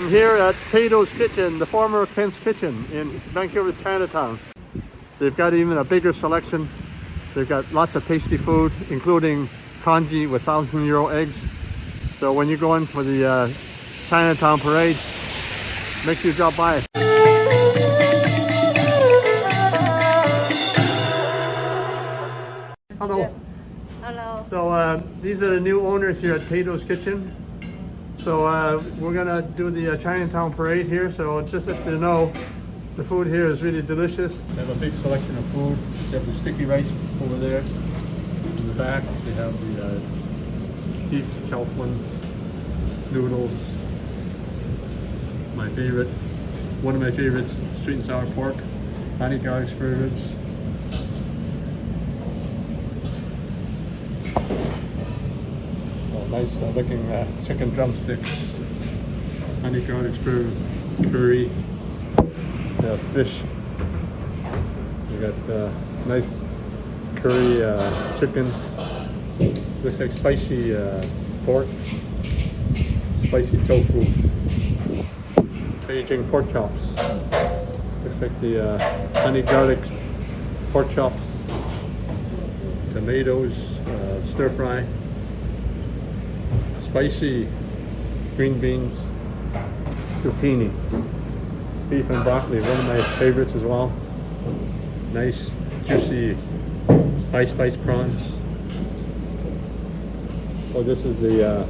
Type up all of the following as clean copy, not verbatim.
I'm here at Tatos Kitchen, the former Kent's Kitchen in Vancouver's Chinatown. They've got even a bigger selection. They've got lots of tasty food, including congee with 1,000-year-old eggs. So when you go in for the Chinatown parade, make sure you drop by. Hello. Hello. So these are the new owners here at Tatos Kitchen. So we're gonna do the Chinatown parade here. So just let you know, the food here is really delicious. They have a big selection of food. They have the sticky rice over there. In the back, they have the beef California noodles. My favorite, one of my favorites, sweet and sour pork, honey garlic spare ribs. Nice looking chicken drumsticks, honey garlic spare curry, fish. We got nice curry chicken. Looks like spicy pork, spicy tofu, Beijing pork chops. Looks like the honey garlic pork chops, tomatoes, stir fry. Spicy green beans, zucchini, beef and broccoli, one of my favorites as well. Nice, juicy spice prawns. So this is the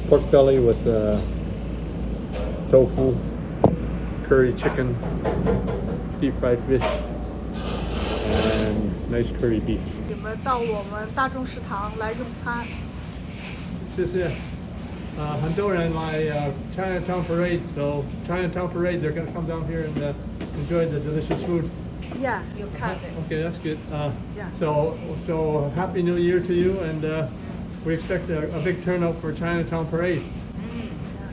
pork belly with tofu, curry chicken, deep fried fish, and nice curry beef. 你们到我们大众食堂来用餐。谢谢。很多人来 Chinatown Parade, so Chinatown Parade, they're going to come down here and enjoy the delicious food. Yeah, you can. Okay, that's good. Yeah. So Happy New Year to you, and we expect a big turnout for Chinatown Parade.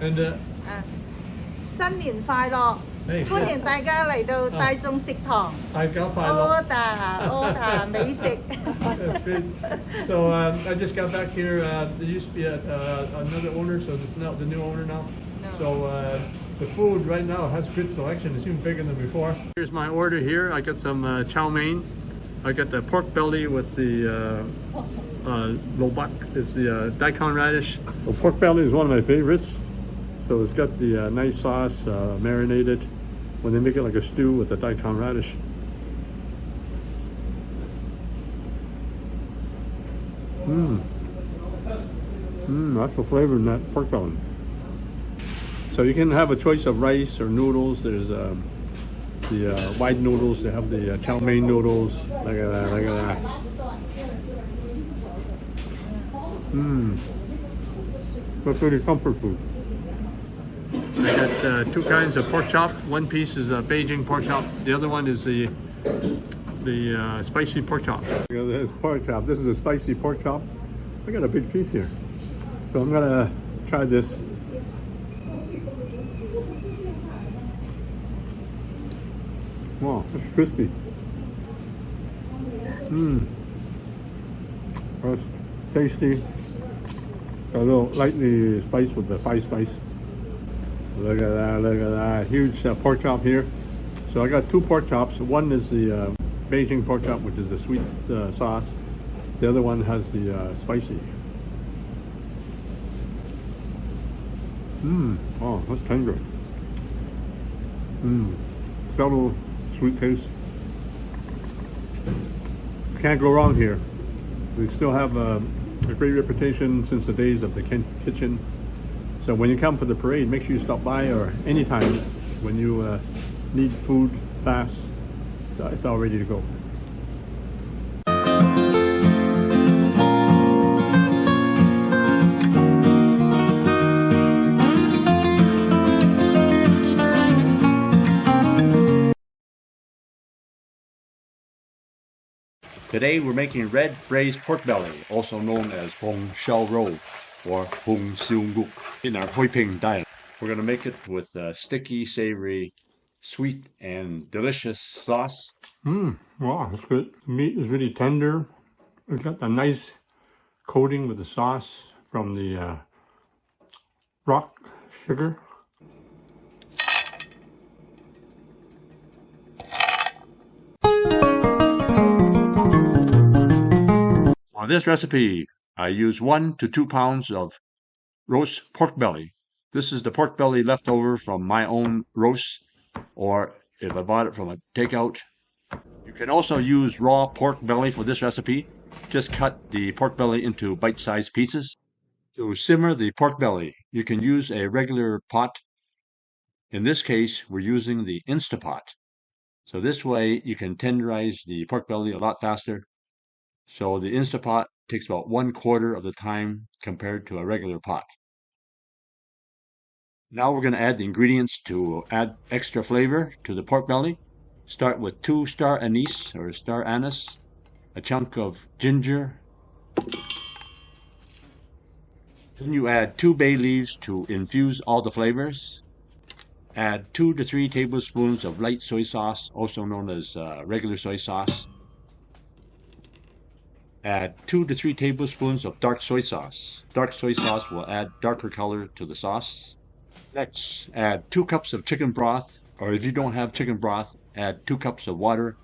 And 新年快樂！歡迎大家嚟到大眾食堂。大家快樂。order 美食。That's great. So I just got back here. There used to be another owner, so it's now the new owner now. No. So the food right now has good selection. It's even bigger than before. Here's my order here. I got some chow mein. I got the pork belly with the lobak. It's the daikon radish. The pork belly is one of my favorites. So it's got the nice sauce marinated when they make it like a stew with the daikon radish. That's the flavor in that pork belly. So you can have a choice of rice or noodles. There's the white noodles. They have the chow mein noodles. Look at that, look at that. That's really comfort food. I got two kinds of pork chop. One piece is a Beijing pork chop. The other one is the spicy pork chop. This pork chop. This is a spicy pork chop. I got a big piece here, so I'm gonna try this. Wow, it's crispy. That's tasty. A little lightly spiced with the five spice. Look at that, look at that. Huge pork chop here. So I got two pork chops. One is the Beijing pork chop, which is the sweet sauce. The other one has the spicy. Oh, that's tender. Subtle sweet taste. Can't go wrong here. We still have a great reputation since the days of the Kent's Kitchen. So when you come for the parade, make sure you stop by, or anytime when you need food fast, so it's all ready to go. Today we're making red braised pork belly, also known as Hong Shao Rou or Hong Shao Rou in our Hoi Ping dialect. We're going to make it with sticky, savory, sweet, and delicious sauce. Wow, that's good. The meat is really tender. It's got a nice coating with the sauce from the rock sugar. For this recipe, I use 1 to 2 pounds of roast pork belly. This is the pork belly left over from my own roast, or if I bought it from a takeout. You can also use raw pork belly for this recipe. Just cut the pork belly into bite-sized pieces. To simmer the pork belly, you can use a regular pot. In this case, we're using the Instapot. So this way you can tenderize the pork belly a lot faster. So the Instapot takes about 1/4 of the time compared to a regular pot. Now we're going to add the ingredients to add extra flavor to the pork belly. Start with 2 star anise or star anise, a chunk of ginger. Then you add 2 bay leaves to infuse all the flavors. Add 2 to 3 tablespoons of light soy sauce, also known as regular soy sauce. Add 2 to 3 tablespoons of dark soy sauce. Dark soy sauce will add darker color to the sauce. Next, add 2 cups of chicken broth, or if you don't have chicken broth, add 2 cups of water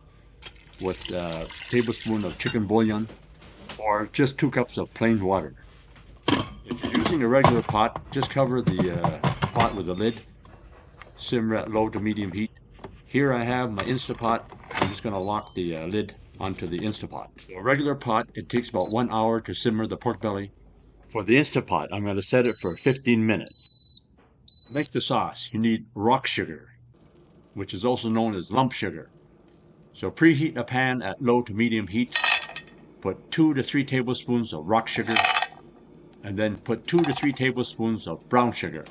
with a tablespoon of chicken bouillon, or just 2 cups of plain water. If you're using a regular pot, just cover the pot with a lid. Simmer at low to medium heat. Here I have my Instapot. I'm just going to lock the lid onto the Instapot. For a regular pot, it takes about 1 hour to simmer the pork belly. For the Instapot, I'm going to set it for 15 minutes. To make the sauce, you need rock sugar, which is also known as lump sugar. So preheat a pan at low to medium heat. Put 2 to 3 tablespoons of rock sugar, and then put 2 to 3 tablespoons of brown sugar.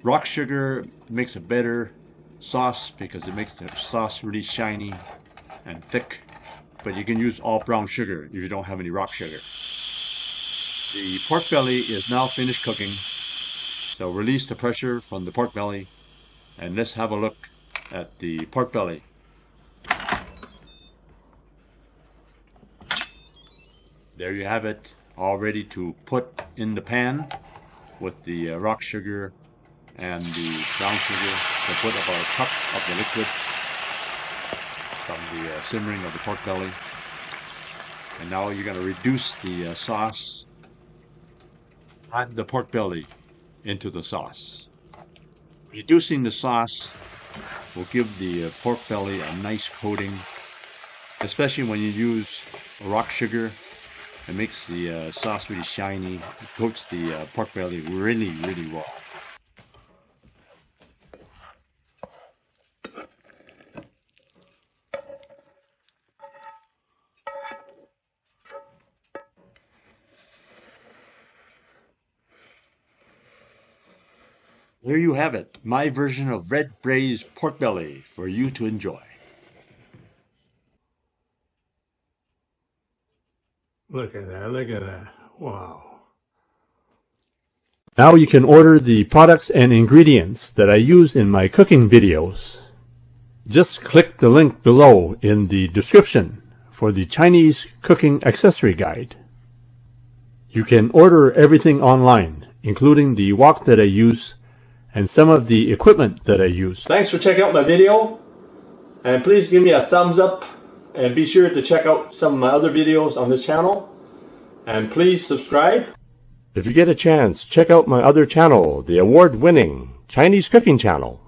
Rock sugar makes a better sauce because it makes the sauce really shiny and thick, but you can use all brown sugar if you don't have any rock sugar. The pork belly is now finished cooking, so release the pressure from the pork belly, and let's have a look at the pork belly. There you have it, all ready to put in the pan with the rock sugar and the brown sugar. So put about a cup of the liquid from the simmering of the pork belly. And now you're going to reduce the sauce. Add the pork belly into the sauce. Reducing the sauce will give the pork belly a nice coating, especially when you use rock sugar. It makes the sauce really shiny. It coats the pork belly really, really well. There you have it, my version of red braised pork belly for you to enjoy. Look at that, look at that. Wow. Now you can order the products and ingredients that I use in my cooking videos. Just click the link below in the description for the Chinese cooking accessory guide. You can order everything online, including the wok that I use and some of the equipment that I use. Thanks for checking out my video, and please give me a thumbs up, and be sure to check out some of my other videos on this channel, and please subscribe. If you get a chance, check out my other channel, the award-winning Chinese cooking channel.